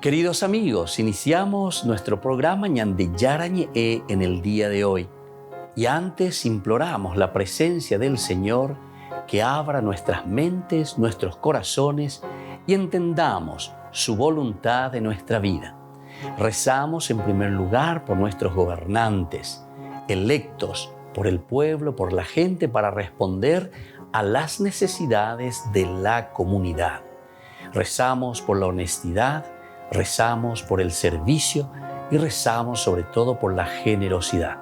Queridos amigos, iniciamos nuestro programa Ñande Yarañe en el día de hoy. Y antes imploramos la presencia del Señor que abra nuestras mentes, nuestros corazones y entendamos su voluntad de nuestra vida. Rezamos en primer lugar por nuestros gobernantes, electos por el pueblo, por la gente, para responder a las necesidades de la comunidad. Rezamos por la honestidad, rezamos por el servicio y rezamos sobre todo por la generosidad.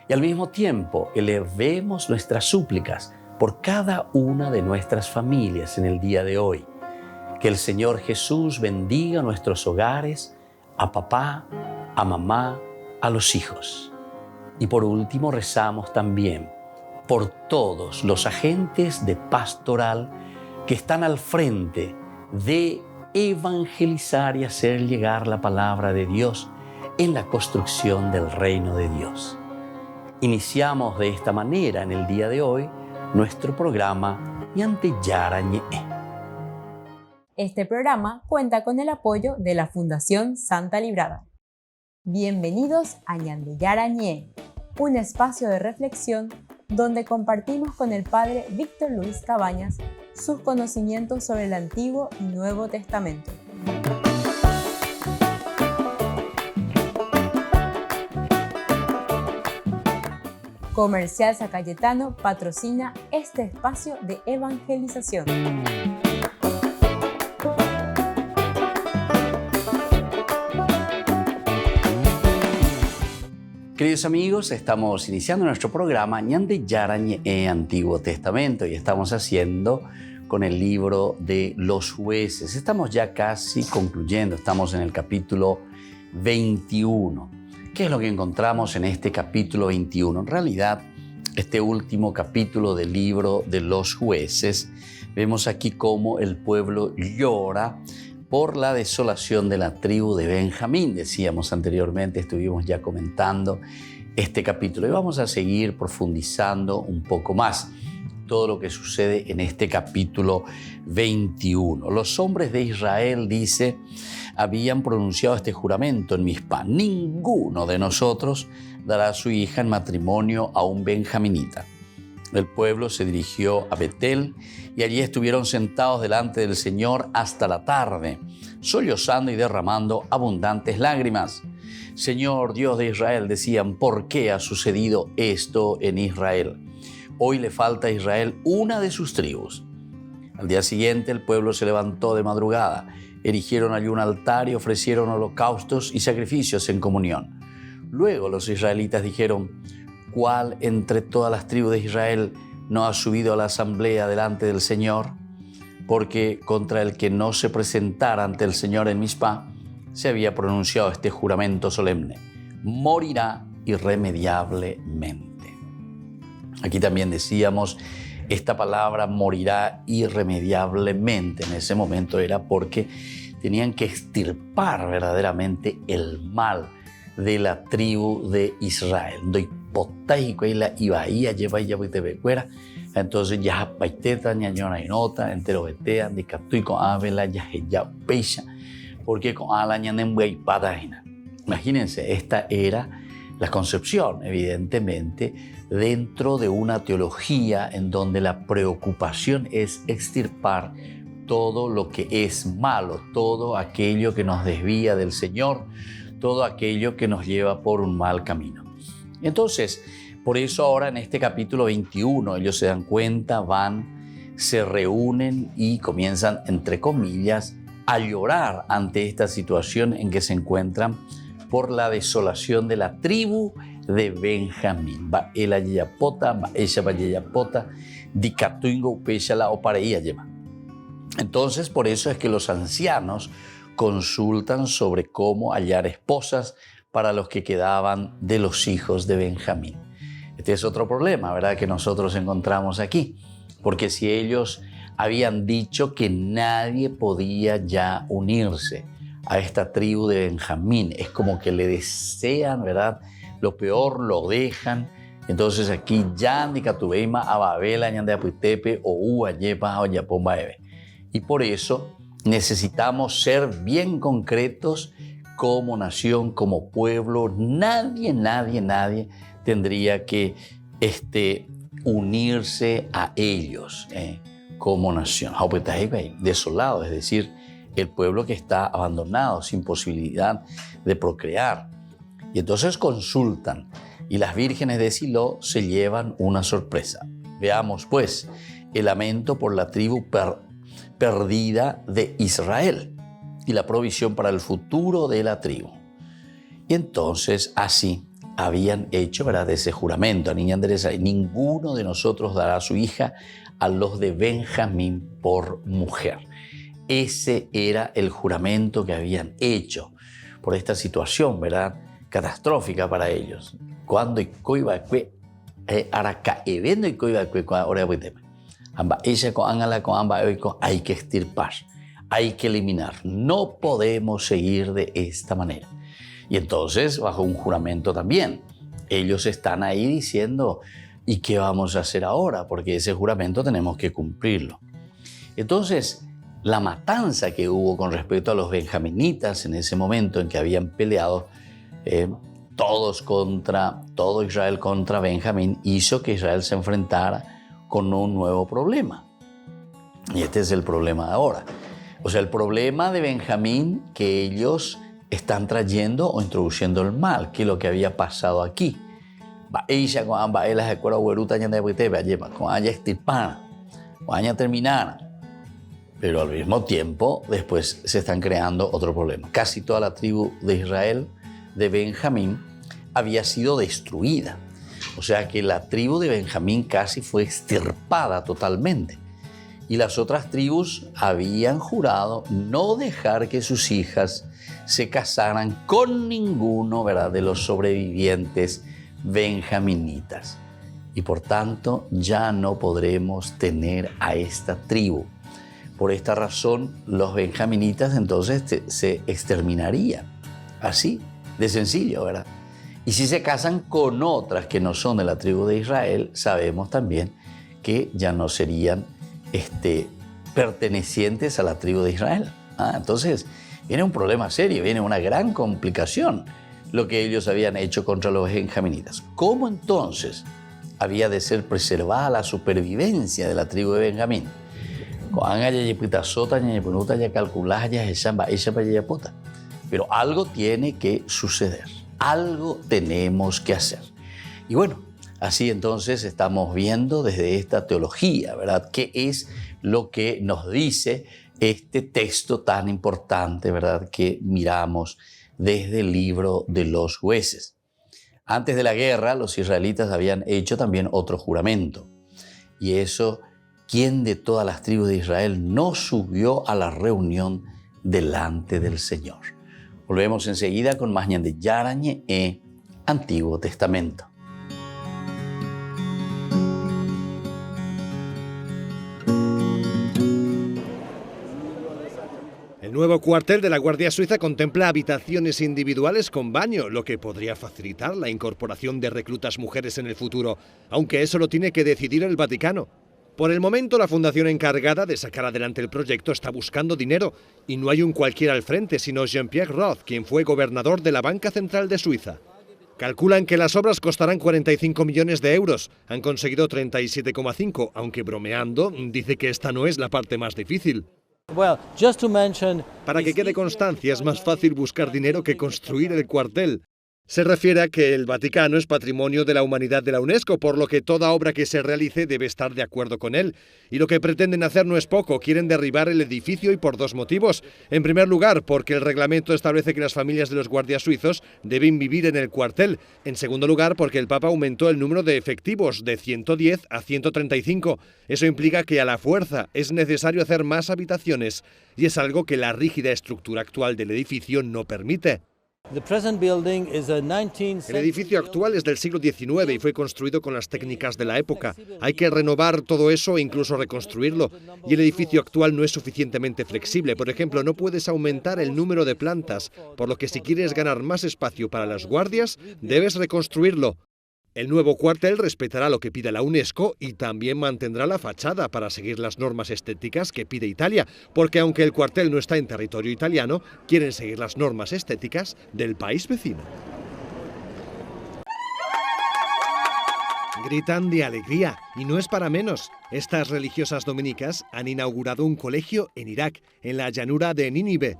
Y al mismo tiempo elevemos nuestras súplicas por cada una de nuestras familias en el día de hoy. Que el Señor Jesús bendiga nuestros hogares, a papá, a mamá, a los hijos. Y por último rezamos también por todos los agentes de pastoral que están al frente de evangelizar y hacer llegar la palabra de Dios en la construcción del reino de Dios. Iniciamos de esta manera en el día de hoy nuestro programa Ñande Yarañe. Este programa cuenta con el apoyo de la Fundación Santa Librada. Bienvenidos a Ñande Yarañe, un espacio de reflexión donde compartimos con el Padre Víctor Luis Cabañas sus conocimientos sobre el Antiguo y Nuevo Testamento. Comercial San Cayetano patrocina este espacio de evangelización. Queridos amigos, estamos iniciando nuestro programa Ñande Yarañe Antiguo Testamento y estamos haciendo con el libro de los jueces. Estamos ya casi concluyendo, estamos en el capítulo 21. ¿Qué es lo que encontramos en este capítulo 21? En realidad, este último capítulo del libro de los jueces, vemos aquí cómo el pueblo llora por la desolación de la tribu de Benjamín. Decíamos anteriormente, estuvimos ya comentando este capítulo y vamos a seguir profundizando un poco más todo lo que sucede en este capítulo 21. Los hombres de Israel, dice, habían pronunciado este juramento en Mizpá: ninguno de nosotros dará a su hija en matrimonio a un benjaminita. El pueblo se dirigió a Betel y allí estuvieron sentados delante del Señor hasta la tarde, sollozando y derramando abundantes lágrimas. Señor Dios de Israel, decían, ¿por qué ha sucedido esto en Israel? Hoy le falta a Israel una de sus tribus. Al día siguiente el pueblo se levantó de madrugada, erigieron allí un altar y ofrecieron holocaustos y sacrificios en comunión. Luego los israelitas dijeron: ¿cuál entre todas las tribus de Israel no ha subido a la asamblea delante del Señor? Porque contra el que no se presentara ante el Señor en Mizpá se había pronunciado este juramento solemne: morirá irremediablemente. Aquí también decíamos, esta palabra morirá irremediablemente en ese momento era porque tenían que extirpar verdaderamente el mal de la tribu de Israel. Entonces ya paiteta ñañona y nota entero betea de catui con avela ya ya pecha porque con ala ñanen patagina. Imagínense, esta era la concepción, evidentemente, dentro de una teología en donde la preocupación es extirpar todo lo que es malo, todo aquello que nos desvía del Señor, todo aquello que nos lleva por un mal camino. Entonces, por eso ahora en este capítulo 21 ellos se dan cuenta, van, se reúnen y comienzan, entre comillas, a llorar ante esta situación en que se encuentran por la desolación de la tribu de Benjamín. Va el ayapota, va ella va ayapota, di catuingo upecha la opareía lleva. Entonces, por eso es que los ancianos consultan sobre cómo hallar esposas para los que quedaban de los hijos de Benjamín. Este es otro problema, ¿verdad?, que nosotros encontramos aquí, porque si ellos habían dicho que nadie podía ya unirse a esta tribu de Benjamín, es como que le desean, ¿verdad?, lo peor, lo dejan. Entonces aquí ya ni catubeima a Babela, ñande apuitepe o ua yepa o yapomba ebe. Y por eso necesitamos ser bien concretos como nación, como pueblo. Nadie tendría que unirse a ellos como nación. Desolado, es decir, el pueblo que está abandonado, sin posibilidad de procrear. Y entonces consultan, y las vírgenes de Silo se llevan una sorpresa. Veamos, pues, el lamento por la tribu perdida de Israel y la provisión para el futuro de la tribu. Y entonces así habían hecho, ¿verdad?, ese juramento a niña Andresa: ninguno de nosotros dará a su hija a los de Benjamín por mujer. Ese era el juramento que habían hecho por esta situación, ¿verdad?, catastrófica para ellos. Cuando hay que extirpar, hay que eliminar. No podemos seguir de esta manera. Y entonces, bajo un juramento también, ellos están ahí diciendo: ¿y qué vamos a hacer ahora? Porque ese juramento tenemos que cumplirlo. Entonces, la matanza que hubo con respecto a los benjaminitas en ese momento en que habían peleado todo Israel contra Benjamín, hizo que Israel se enfrentara con un nuevo problema. Y este es el problema de ahora. O sea, el problema de Benjamín, que ellos están trayendo o introduciendo el mal, que es lo que había pasado aquí. Pero al mismo tiempo, después se están creando otro problema. Casi toda la tribu de Israel, de Benjamín, había sido destruida. O sea que la tribu de Benjamín casi fue extirpada totalmente. Y las otras tribus habían jurado no dejar que sus hijas se casaran con ninguno, ¿verdad?, de los sobrevivientes benjaminitas. Y por tanto ya no podremos tener a esta tribu. Por esta razón, los benjaminitas entonces se exterminarían. Así de sencillo, ¿verdad? Y si se casan con otras que no son de la tribu de Israel, sabemos también que ya no serían pertenecientes a la tribu de Israel. Entonces, viene un problema serio, viene una gran complicación lo que ellos habían hecho contra los benjaminitas. ¿Cómo entonces había de ser preservada la supervivencia de la tribu de Benjamín? Pero algo tiene que suceder, algo tenemos que hacer. Y bueno, así entonces estamos viendo desde esta teología, ¿verdad?, qué es lo que nos dice este texto tan importante, ¿verdad?, que miramos desde el libro de los Jueces. Antes de la guerra, los israelitas habían hecho también otro juramento. Y eso: ¿quién de todas las tribus de Israel no subió a la reunión delante del Señor? Volvemos enseguida con más Ñande Yarañe Antiguo Testamento. El nuevo cuartel de la Guardia Suiza contempla habitaciones individuales con baño, lo que podría facilitar la incorporación de reclutas mujeres en el futuro, aunque eso lo tiene que decidir el Vaticano. Por el momento, la fundación encargada de sacar adelante el proyecto está buscando dinero, y no hay un cualquiera al frente, sino Jean-Pierre Roth, quien fue gobernador de la Banca Central de Suiza. Calculan que las obras costarán 45 millones de euros. Han conseguido 37,5, aunque bromeando, dice que esta no es la parte más difícil. Para que quede constancia, es más fácil buscar dinero que construir el cuartel. Se refiere a que el Vaticano es Patrimonio de la Humanidad de la UNESCO, por lo que toda obra que se realice debe estar de acuerdo con él. Y lo que pretenden hacer no es poco, quieren derribar el edificio y por dos motivos. En primer lugar, porque el reglamento establece que las familias de los guardias suizos deben vivir en el cuartel. En segundo lugar, porque el Papa aumentó el número de efectivos de 110 a 135. Eso implica que a la fuerza es necesario hacer más habitaciones, y es algo que la rígida estructura actual del edificio no permite. El edificio actual es del siglo XIX y fue construido con las técnicas de la época. Hay que renovar todo eso e incluso reconstruirlo. Y el edificio actual no es suficientemente flexible. Por ejemplo, no puedes aumentar el número de plantas, por lo que si quieres ganar más espacio para las guardias, debes reconstruirlo. El nuevo cuartel respetará lo que pide la UNESCO y también mantendrá la fachada para seguir las normas estéticas que pide Italia, porque aunque el cuartel no está en territorio italiano, quieren seguir las normas estéticas del país vecino. Gritan de alegría, y no es para menos. Estas religiosas dominicas han inaugurado un colegio en Irak, en la llanura de Nínive.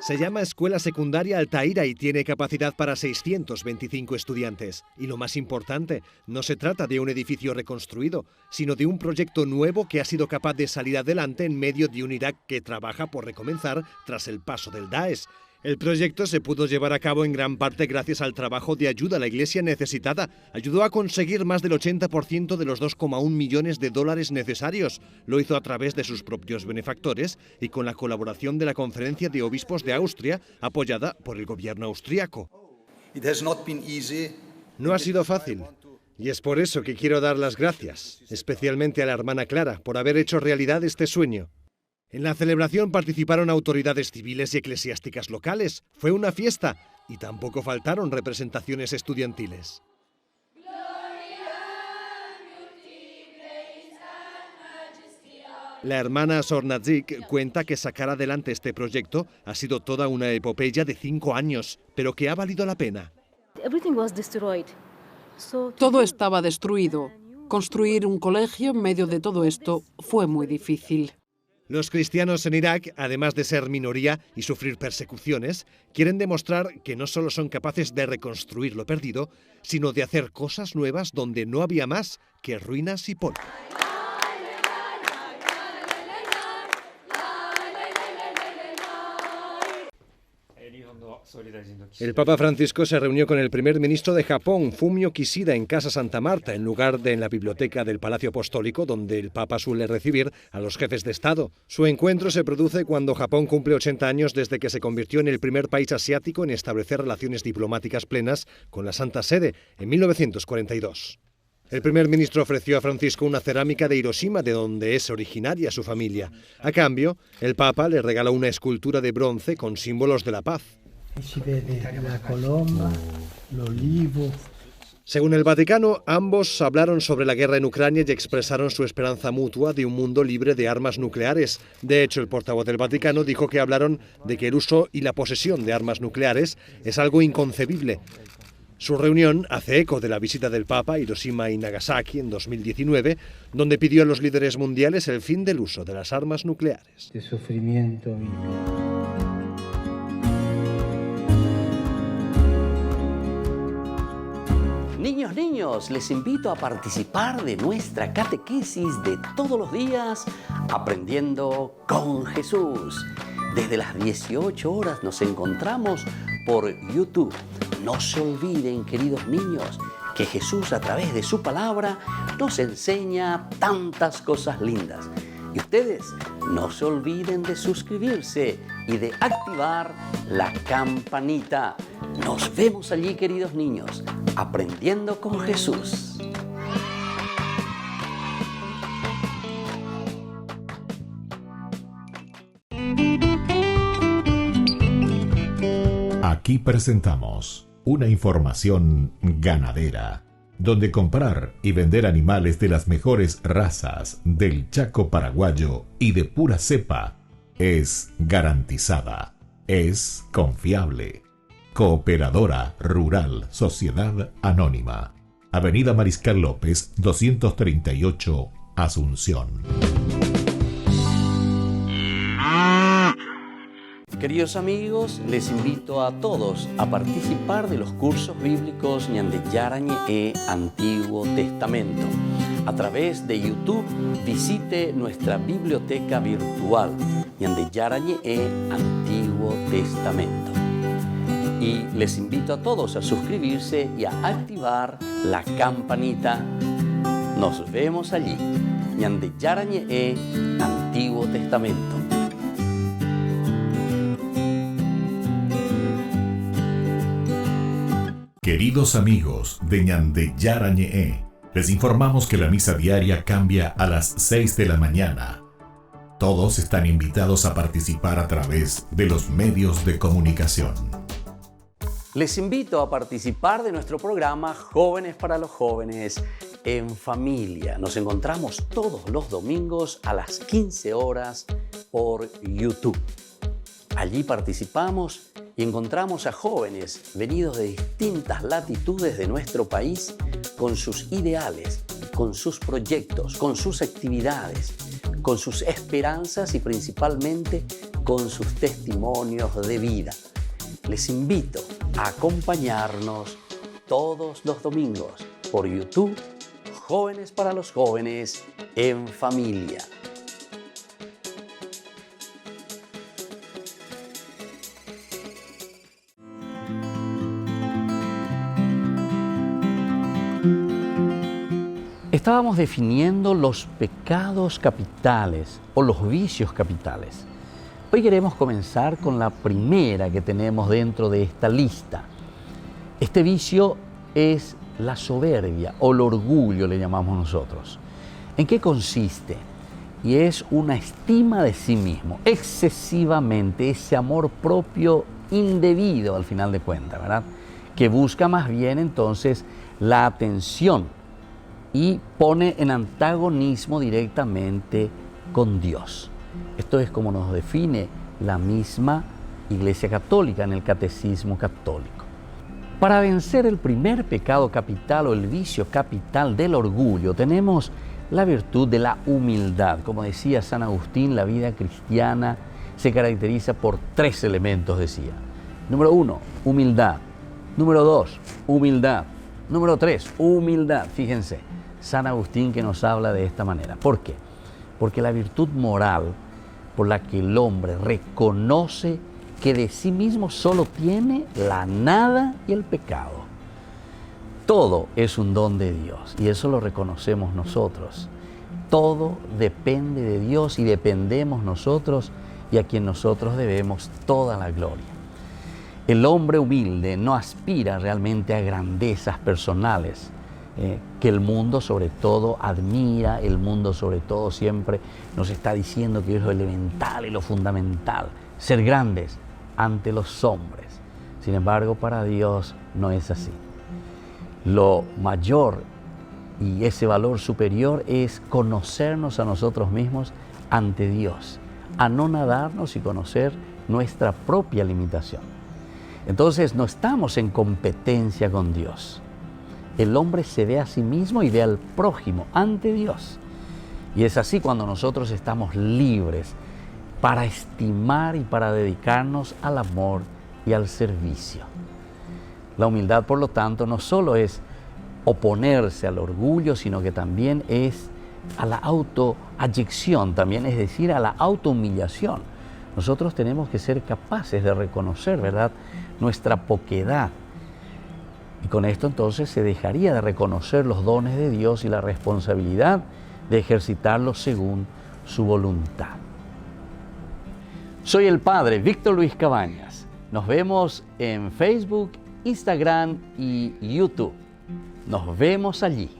Se llama Escuela Secundaria Altaira y tiene capacidad para 625 estudiantes. Y lo más importante, no se trata de un edificio reconstruido, sino de un proyecto nuevo que ha sido capaz de salir adelante en medio de un Irak que trabaja por recomenzar tras el paso del Daesh. El proyecto se pudo llevar a cabo en gran parte gracias al trabajo de ayuda a la iglesia necesitada. Ayudó a conseguir más del 80% de los 2,1 millones de dólares necesarios. Lo hizo a través de sus propios benefactores y con la colaboración de la Conferencia de Obispos de Austria, apoyada por el gobierno austríaco. No ha sido fácil. Y es por eso que quiero dar las gracias, especialmente a la hermana Clara, por haber hecho realidad este sueño. En la celebración participaron autoridades civiles y eclesiásticas locales. Fue una fiesta y tampoco faltaron representaciones estudiantiles. La hermana Sornadzik cuenta que sacar adelante este proyecto ha sido toda una epopeya de 5 años, pero que ha valido la pena. Todo estaba destruido. Construir un colegio en medio de todo esto fue muy difícil. Los cristianos en Irak, además de ser minoría y sufrir persecuciones, quieren demostrar que no solo son capaces de reconstruir lo perdido, sino de hacer cosas nuevas donde no había más que ruinas y polvo. El Papa Francisco se reunió con el primer ministro de Japón, Fumio Kishida, en Casa Santa Marta, en lugar de en la biblioteca del Palacio Apostólico, donde el Papa suele recibir a los jefes de Estado. Su encuentro se produce cuando Japón cumple 80 años desde que se convirtió en el primer país asiático en establecer relaciones diplomáticas plenas con la Santa Sede, en 1942. El primer ministro ofreció a Francisco una cerámica de Hiroshima, de donde es originaria su familia. A cambio, el Papa le regaló una escultura de bronce con símbolos de la paz. Según el Vaticano, ambos hablaron sobre la guerra en Ucrania y expresaron su esperanza mutua de un mundo libre de armas nucleares. De hecho, el portavoz del Vaticano dijo que hablaron de que el uso y la posesión de armas nucleares es algo inconcebible. Su reunión hace eco de la visita del Papa a Hiroshima y Nagasaki en 2019, donde pidió a los líderes mundiales el fin del uso de las armas nucleares. Niños, les invito a participar de nuestra catequesis de todos los días, Aprendiendo con Jesús. Desde las 18 horas nos encontramos por YouTube. No se olviden, queridos niños, que Jesús a través de su palabra nos enseña tantas cosas lindas. Y ustedes no se olviden de suscribirse y de activar la campanita. Nos vemos allí, queridos niños, aprendiendo con Jesús. Aquí presentamos una información ganadera, donde comprar y vender animales de las mejores razas del Chaco paraguayo y de pura cepa es garantizada, es confiable. Cooperadora Rural Sociedad Anónima, Avenida Mariscal López, 238, Asunción. Queridos amigos, les invito a todos a participar de los cursos bíblicos Ñande Yarañe e Antiguo Testamento. A través de YouTube, visite nuestra biblioteca virtual Ñande Yarañe e Antiguo Testamento. Y les invito a todos a suscribirse y a activar la campanita. Nos vemos allí. Ñande Yarañe e Antiguo Testamento. Queridos amigos de Ñande Yarañe, les informamos que la misa diaria cambia a las 6 de la mañana. Todos están invitados a participar a través de los medios de comunicación. Les invito a participar de nuestro programa Jóvenes para los Jóvenes en Familia. Nos encontramos todos los domingos a las 15 horas por YouTube. Allí participamos y encontramos a jóvenes venidos de distintas latitudes de nuestro país con sus ideales, con sus proyectos, con sus actividades, con sus esperanzas y principalmente con sus testimonios de vida. Les invito a acompañarnos todos los domingos por YouTube, Jóvenes para los Jóvenes en Familia. Estábamos definiendo los pecados capitales o los vicios capitales. Hoy queremos comenzar con la primera que tenemos dentro de esta lista. Este vicio es la soberbia o el orgullo, le llamamos nosotros. ¿En qué consiste? Y es una estima de sí mismo, excesivamente, ese amor propio indebido al final de cuentas, ¿verdad? Que busca más bien entonces la atención y pone en antagonismo directamente con Dios. Esto es como nos define la misma Iglesia Católica en el Catecismo Católico. Para vencer el primer pecado capital o el vicio capital del orgullo, tenemos la virtud de la humildad. Como decía San Agustín, la vida cristiana se caracteriza por 3 elementos, decía. Número 1, humildad. Número 2, humildad. Número 3, humildad. Fíjense, San Agustín que nos habla de esta manera. ¿Por qué? Porque la virtud moral por la que el hombre reconoce que de sí mismo solo tiene la nada y el pecado. Todo es un don de Dios y eso lo reconocemos nosotros. Todo depende de Dios y dependemos nosotros y a quien nosotros debemos toda la gloria. El hombre humilde no aspira realmente a grandezas personales, que el mundo sobre todo admira, el mundo sobre todo siempre nos está diciendo que es lo elemental y lo fundamental, ser grandes ante los hombres. Sin embargo, para Dios no es así. Lo mayor y ese valor superior es conocernos a nosotros mismos ante Dios, anonadarnos y conocer nuestra propia limitación. Entonces no estamos en competencia con Dios. El hombre se ve a sí mismo y ve al prójimo ante Dios. Y es así cuando nosotros estamos libres para estimar y para dedicarnos al amor y al servicio. La humildad, por lo tanto, no solo es oponerse al orgullo, sino que también es a la autoayección, también es decir, a la autohumillación. Nosotros tenemos que ser capaces de reconocer, ¿verdad?, nuestra poquedad. Y con esto entonces se dejaría de reconocer los dones de Dios y la responsabilidad de ejercitarlos según su voluntad. Soy el Padre Víctor Luis Cabañas. Nos vemos en Facebook, Instagram y YouTube. Nos vemos allí.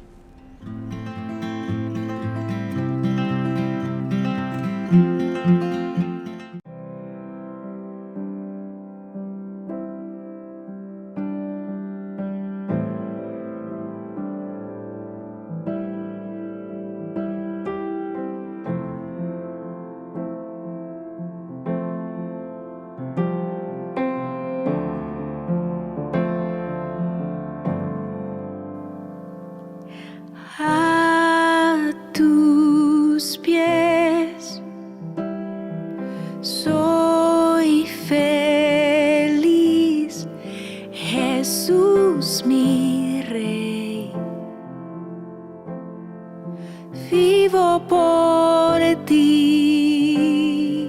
Vivo por ti.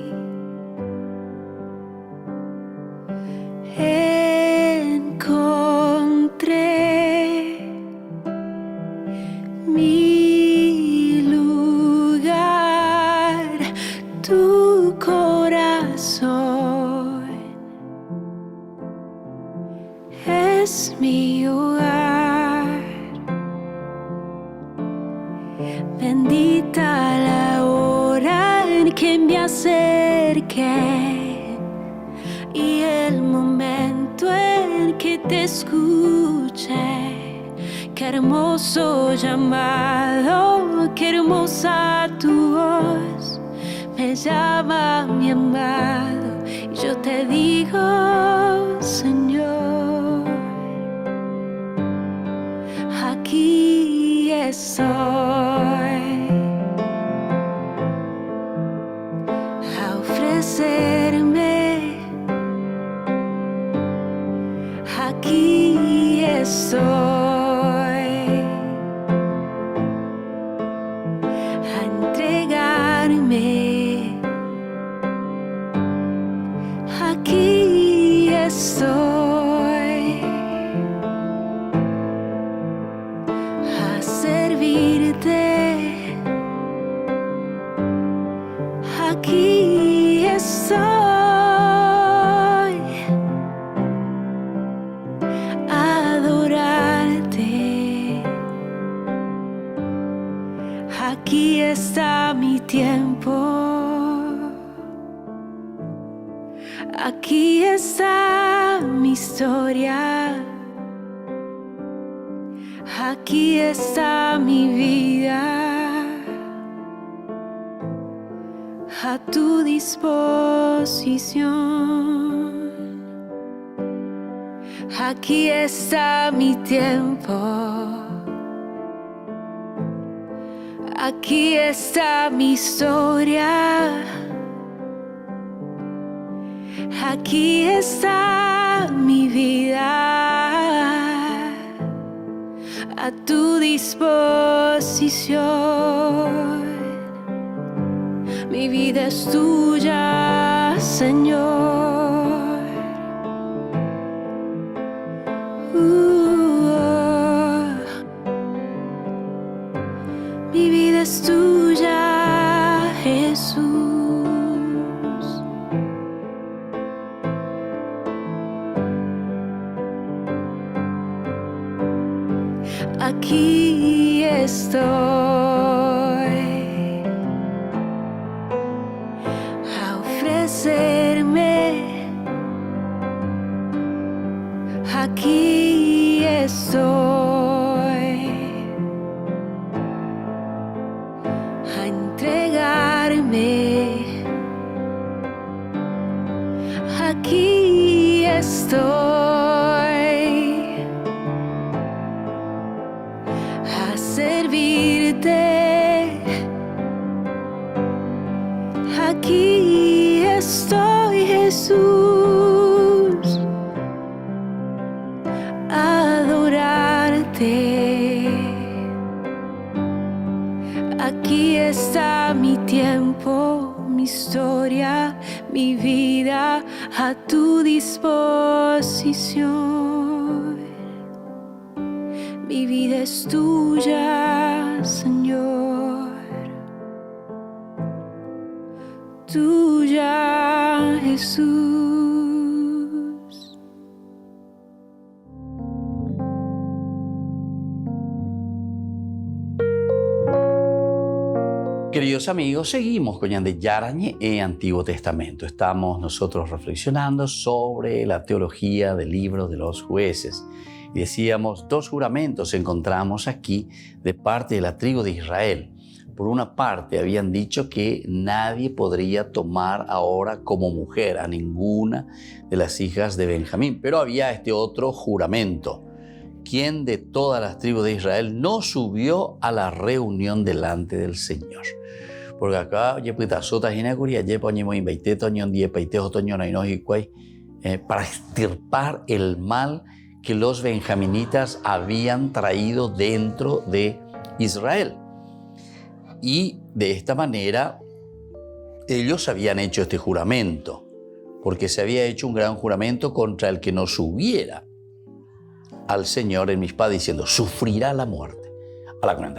Encontré mi lugar, tu corazón es mi hogar. Bendita la hora en que me acerqué y el momento en que escuché. Qué hermoso llamado, qué hermosa tu voz. Me llama mi amado y yo te digo, Señor, aquí estoy a ofrecerme. Aquí estoy a entregarme. Aquí estoy a servirte. Aquí estoy a adorarte. Aquí está mi tiempo. Aquí está mi historia. Aquí está mi vida. A tu disposición. Aquí está mi tiempo. Aquí está mi historia. Aquí está mi vida. A tu disposición. Mi vida es tuya, Señor. Mi vida es tuya, Jesús. Aquí estoy a ofrecerme. Aquí estoy a entregarme. Aquí estoy a servirte. Aquí estoy, Jesús, a adorarte. Aquí está mi tiempo, mi historia, mi vida a tu disposición. Mi vida es tuya, Señor. Tuya, Jesús. Queridos amigos, seguimos con Ñande Yarañe en Antiguo Testamento. Estamos nosotros reflexionando sobre la teología del libro de los jueces. Y decíamos, dos juramentos encontramos aquí de parte de la tribu de Israel. Por una parte, habían dicho que nadie podría tomar ahora como mujer a ninguna de las hijas de Benjamín. Pero había este otro juramento. ¿Quién de todas las tribus de Israel no subió a la reunión delante del Señor? Porque acá, para extirpar el mal que los benjaminitas habían traído dentro de Israel. Y de esta manera, ellos habían hecho este juramento, porque se había hecho un gran juramento contra el que no subiera al Señor en Mizpá, diciendo, sufrirá la muerte.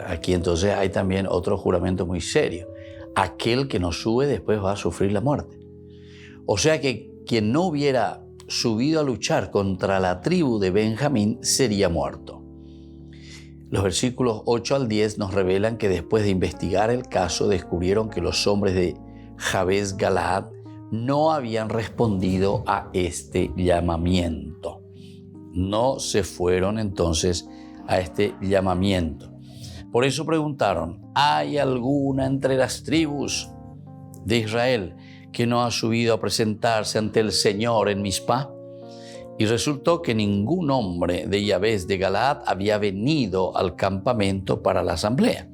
Aquí entonces hay también otro juramento muy serio. Aquel que no sube después va a sufrir la muerte. O sea que quien no hubiera subido a luchar contra la tribu de Benjamín sería muerto. Los versículos 8 al 10 nos revelan que después de investigar el caso descubrieron que los hombres de Jabes Galaad no habían respondido a este llamamiento. no se fueron entonces a este llamamiento. Por eso preguntaron, ¿hay alguna entre las tribus de Israel que no ha subido a presentarse ante el Señor en Mizpah? Y resultó que ningún hombre de Yabes de Galaad había venido al campamento para la asamblea.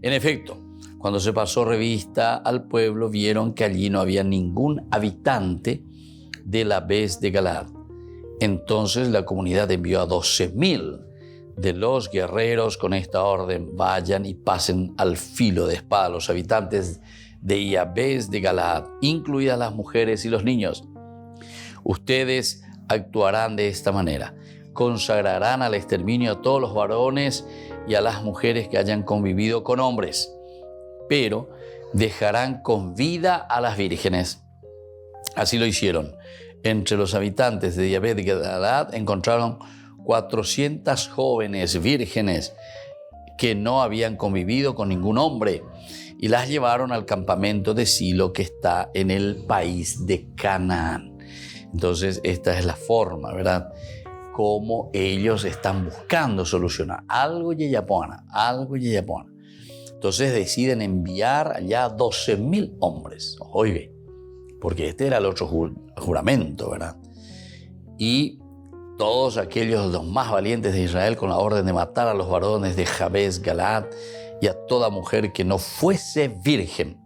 En efecto, cuando se pasó revista al pueblo, vieron que allí no había ningún habitante de Yabes de Galaad. Entonces la comunidad envió a 12,000 de los guerreros con esta orden: vayan y pasen al filo de espada a los habitantes de Yabes de Galaad, incluidas las mujeres y los niños. Ustedes actuarán de esta manera: consagrarán al exterminio a todos los varones y a las mujeres que hayan convivido con hombres, pero dejarán con vida a las vírgenes. Así lo hicieron. Entre los habitantes de Yabes de Galaad encontraron 400 jóvenes vírgenes que no habían convivido con ningún hombre, y las llevaron al campamento de Silo, que está en el país de Canaán. Entonces, esta es la forma, ¿verdad?, cómo ellos están buscando solucionar algo yeyapona. Entonces deciden enviar allá 12,000 hombres. Oye, porque este era el otro juramento, ¿verdad? Y todos aquellos, los más valientes de Israel, con la orden de matar a los varones de Yabes Galaad y a toda mujer que no fuese virgen,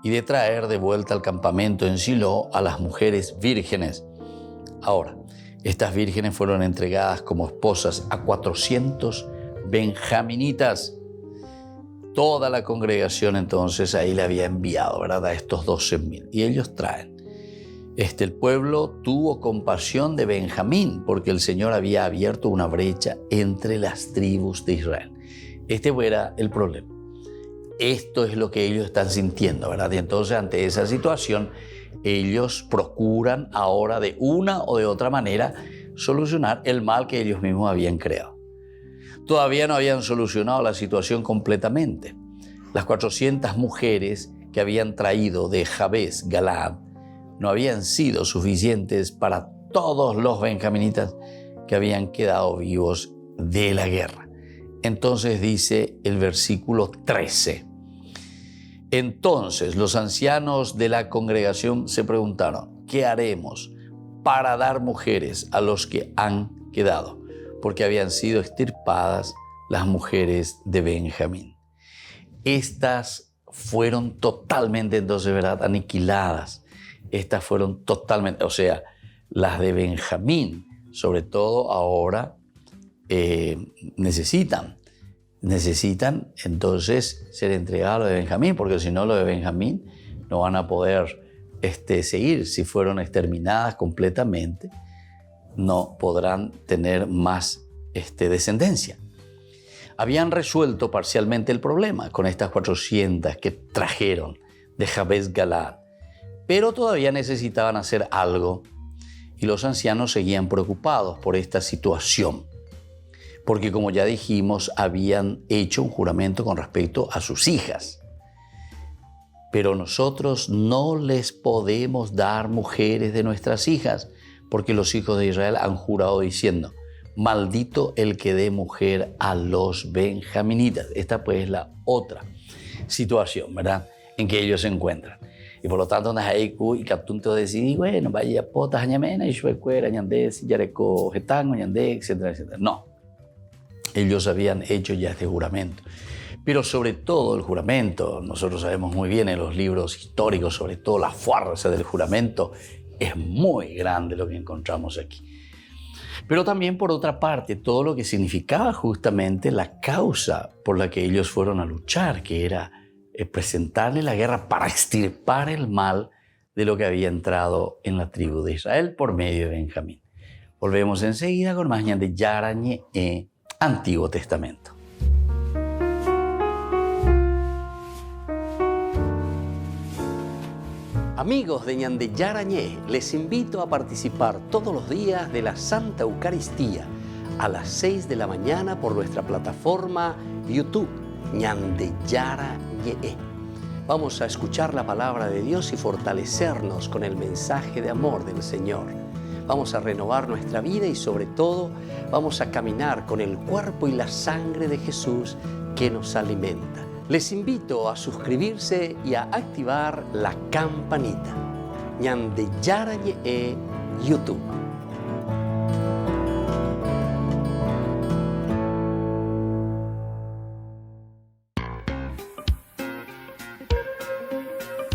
y de traer de vuelta al campamento en Silo a las mujeres vírgenes. Ahora, estas vírgenes fueron entregadas como esposas a 400 benjaminitas. Toda la congregación entonces ahí le había enviado, ¿verdad?, a estos 12,000. Y ellos traen. El pueblo tuvo compasión de Benjamín, porque el Señor había abierto una brecha entre las tribus de Israel. Este era el problema. Esto es lo que ellos están sintiendo, ¿verdad? Y entonces, ante esa situación, ellos procuran ahora de una o de otra manera solucionar el mal que ellos mismos habían creado. Todavía no habían solucionado la situación completamente. Las 400 mujeres que habían traído de Yabes Galaad no habían sido suficientes para todos los benjaminitas que habían quedado vivos de la guerra. Entonces dice el versículo 13. Entonces los ancianos de la congregación se preguntaron: ¿qué haremos para dar mujeres a los que han quedado? Porque habían sido extirpadas las mujeres de Benjamín. Estas fueron totalmente, entonces, ¿verdad?, aniquiladas. Estas fueron totalmente, o sea, las de Benjamín, sobre todo ahora, necesitan entonces ser entregadas a lo de Benjamín, porque si no, lo de Benjamín no van a poder seguir. Si fueron exterminadas completamente, no podrán tener más descendencia. Habían resuelto parcialmente el problema con estas 400 que trajeron de Yabes Galaad, pero todavía necesitaban hacer algo, y los ancianos seguían preocupados por esta situación, porque, como ya dijimos, habían hecho un juramento con respecto a sus hijas. Pero nosotros no les podemos dar mujeres de nuestras hijas, porque los hijos de Israel han jurado diciendo: maldito el que dé mujer a los benjaminitas. Esta pues es la otra situación, ¿verdad?, en que ellos se encuentran. Y por lo tanto, y Captunto decidí, bueno, vaya potas añamena y shuecuera añandés, yareco jetán, añandé, etcétera, etcétera. No, ellos habían hecho ya este juramento. Pero sobre todo el juramento, nosotros sabemos muy bien en los libros históricos, sobre todo la fuerza del juramento, es muy grande lo que encontramos aquí. Pero también, por otra parte, todo lo que significaba justamente la causa por la que ellos fueron a luchar, que era presentarle la guerra para extirpar el mal de lo que había entrado en la tribu de Israel por medio de Benjamín. Volvemos enseguida con más de Yarañe Antiguo Testamento. Amigos de Ñande Yarañé, les invito a participar todos los días de la Santa Eucaristía a las 6 de la mañana por nuestra plataforma YouTube, Ñande Yarañé. Vamos a escuchar la palabra de Dios y fortalecernos con el mensaje de amor del Señor. vamos a renovar nuestra vida y sobre todo vamos a caminar con el cuerpo y la sangre de Jesús que nos alimenta. Les invito a suscribirse y a activar la campanita. Ñande Yarañe YouTube.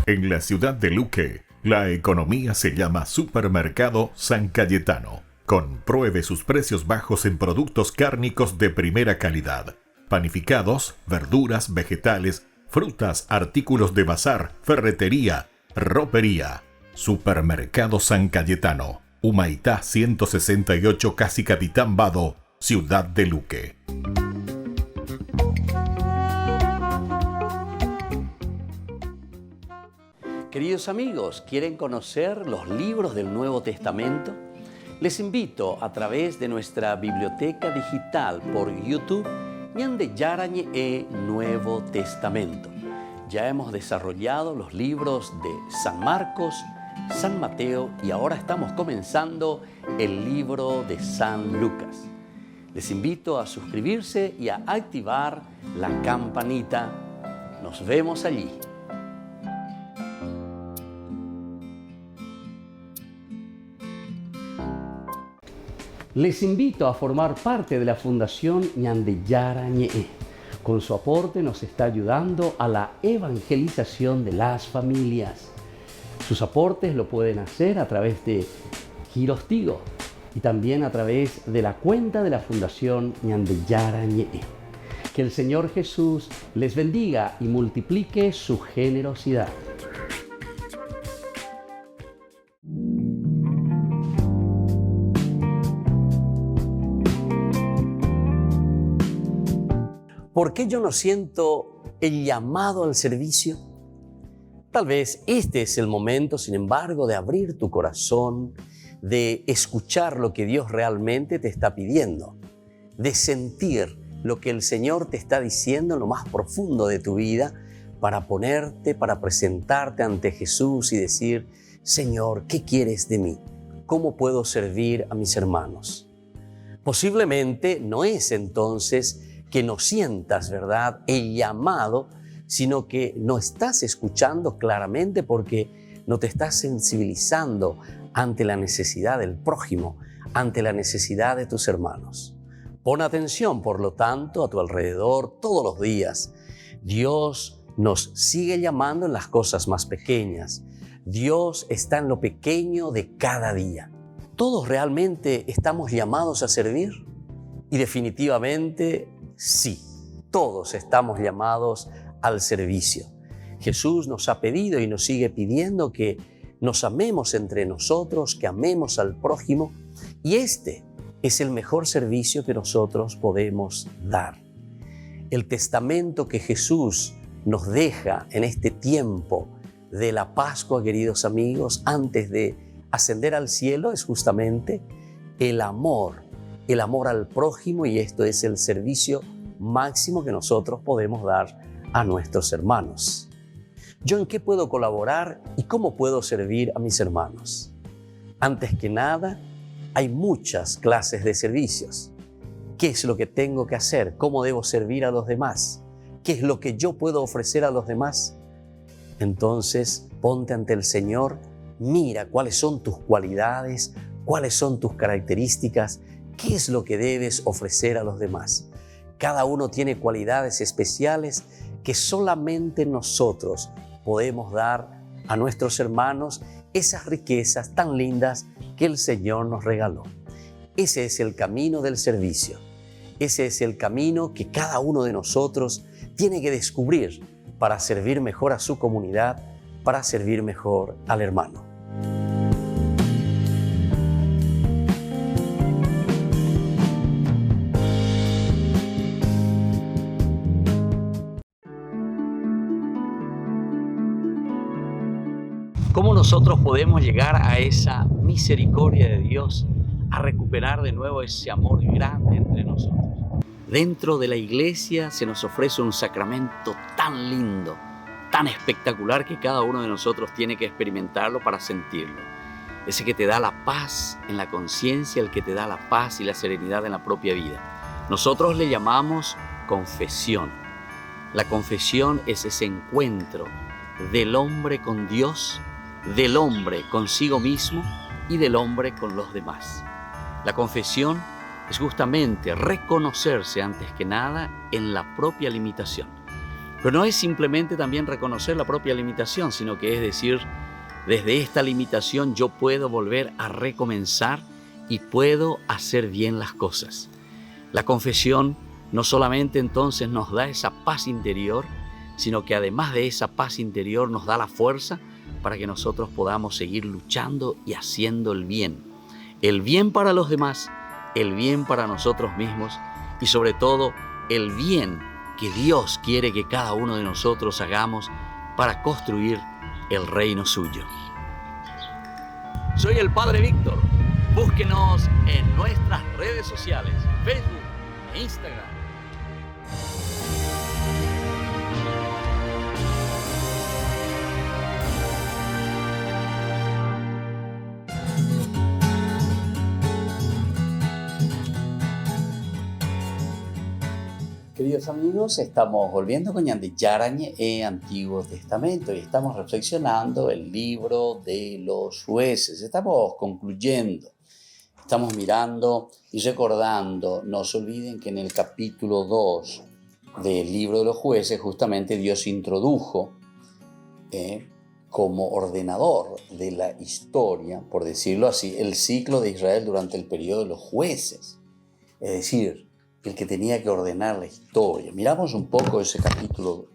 En la ciudad de Luque, la economía se llama Supermercado San Cayetano. Compruebe sus precios bajos en productos cárnicos de primera calidad. Panificados, verduras, vegetales, frutas, artículos de bazar, ferretería, ropería. Supermercado San Cayetano, Humaitá 168, Casi Capitán Vado, ciudad de Luque. Queridos amigos, ¿quieren conocer los libros del Nuevo Testamento? Les invito a través de nuestra biblioteca digital por YouTube, Ñande Yarañe Nuevo Testamento. Ya hemos desarrollado los libros de San Marcos, San Mateo y ahora estamos comenzando el libro de San Lucas. Les invito a suscribirse y a activar la campanita. Nos vemos allí. Les invito a formar parte de la Fundación Ñande Yarañe. Con su aporte nos está ayudando a la evangelización de las familias. Sus aportes lo pueden hacer a través de Giros Tigo y también a través de la cuenta de la Fundación Ñande Yarañe. Que el Señor Jesús les bendiga y multiplique su generosidad. ¿Por qué yo no siento el llamado al servicio? Tal vez este es el momento, sin embargo, de abrir tu corazón, de escuchar lo que Dios realmente te está pidiendo, de sentir lo que el Señor te está diciendo en lo más profundo de tu vida, para ponerte, para presentarte ante Jesús y decir: Señor, ¿qué quieres de mí? ¿Cómo puedo servir a mis hermanos? Posiblemente no es entonces que no sientas, ¿verdad?, el llamado, sino que no estás escuchando claramente porque no te estás sensibilizando ante la necesidad del prójimo, ante la necesidad de tus hermanos. Pon atención, por lo tanto, a tu alrededor todos los días. Dios nos sigue llamando en las cosas más pequeñas. Dios está en lo pequeño de cada día. ¿Todos realmente estamos llamados a servir? Y definitivamente sí, todos estamos llamados al servicio. Jesús nos ha pedido y nos sigue pidiendo que nos amemos entre nosotros, que amemos al prójimo, y este es el mejor servicio que nosotros podemos dar. El testamento que Jesús nos deja en este tiempo de la Pascua, queridos amigos, antes de ascender al cielo, es justamente el amor al prójimo, y esto es el servicio máximo que nosotros podemos dar a nuestros hermanos. ¿Yo en qué puedo colaborar y cómo puedo servir a mis hermanos? Antes que nada, hay muchas clases de servicios. ¿Qué es lo que tengo que hacer? ¿Cómo debo servir a los demás? ¿Qué es lo que yo puedo ofrecer a los demás? Entonces, ponte ante el Señor, mira cuáles son tus cualidades, cuáles son tus características, qué es lo que debes ofrecer a los demás. Cada uno tiene cualidades especiales que solamente nosotros podemos dar a nuestros hermanos, esas riquezas tan lindas que el Señor nos regaló. Ese es el camino del servicio. Ese es el camino que cada uno de nosotros tiene que descubrir para servir mejor a su comunidad, para servir mejor al hermano. ¿Cómo nosotros podemos llegar a esa misericordia de Dios, a recuperar de nuevo ese amor grande entre nosotros? Dentro de la iglesia se nos ofrece un sacramento tan lindo, tan espectacular, que cada uno de nosotros tiene que experimentarlo para sentirlo. ese que te da la paz en la conciencia, el que te da la paz y la serenidad en la propia vida. Nosotros le llamamos confesión. La confesión es ese encuentro del hombre con Dios, del hombre consigo mismo y del hombre con los demás. La confesión es justamente reconocerse antes que nada en la propia limitación. Pero no es simplemente también reconocer la propia limitación, sino que es decir, desde esta limitación yo puedo volver a recomenzar y puedo hacer bien las cosas. La confesión no solamente entonces nos da esa paz interior, sino que además de esa paz interior nos da la fuerza para que nosotros podamos seguir luchando y haciendo el bien para los demás, el bien para nosotros mismos y sobre todo el bien que Dios quiere que cada uno de nosotros hagamos para construir el reino suyo. Soy el Padre Víctor. Búsquenos en nuestras redes sociales, Facebook e Instagram. Queridos amigos, estamos volviendo con Ñande Yarañe en Antiguo Testamento y estamos reflexionando el libro de los jueces. Estamos concluyendo, estamos mirando y recordando. No se olviden que en el capítulo 2 del libro de los jueces justamente Dios introdujo como ordenador de la historia, por decirlo así, el ciclo de Israel durante el periodo de los jueces. Es decir, el que tenía que ordenar la historia. Miramos un poco ese capítulo.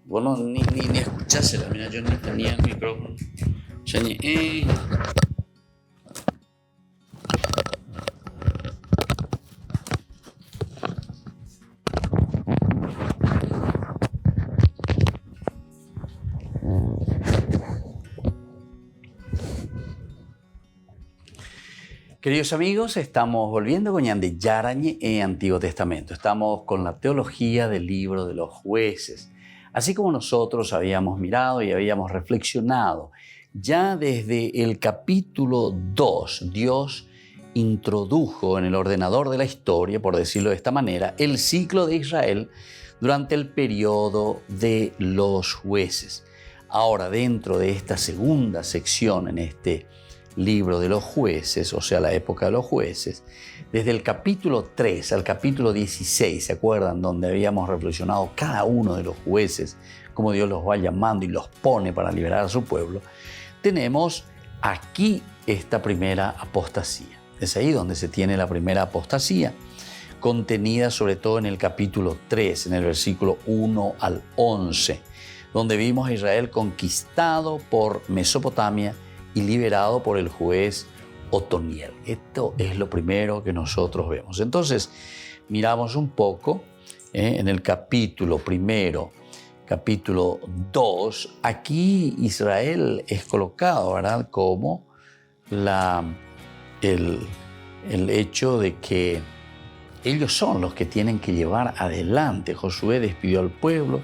Bueno, ni escuchásela. Mira, yo ni tenía el micrófono. Queridos amigos, estamos volviendo con Ñande Yarañe en Antiguo Testamento. Estamos con la teología del libro de los jueces. Así como nosotros habíamos mirado y habíamos reflexionado, ya desde el capítulo 2, Dios introdujo en el ordenador de la historia, por decirlo de esta manera, el ciclo de Israel durante el periodo de los jueces. Ahora, dentro de esta segunda sección en este libro de los jueces, o sea, la época de los jueces, desde el capítulo 3 al capítulo 16, ¿se acuerdan? Donde habíamos reflexionado cada uno de los jueces, cómo Dios los va llamando y los pone para liberar a su pueblo. Tenemos aquí esta primera apostasía. Es ahí donde se tiene la primera apostasía, contenida sobre todo en el capítulo 3, en el versículo 1 al 11, donde vimos a Israel conquistado por Mesopotamia y liberado por el juez Otoniel. Esto es lo primero que nosotros vemos. Entonces, miramos un poco en el capítulo primero, capítulo 2. Aquí Israel es colocado, ¿verdad?, como el hecho de que ellos son los que tienen que llevar adelante. Josué despidió al pueblo,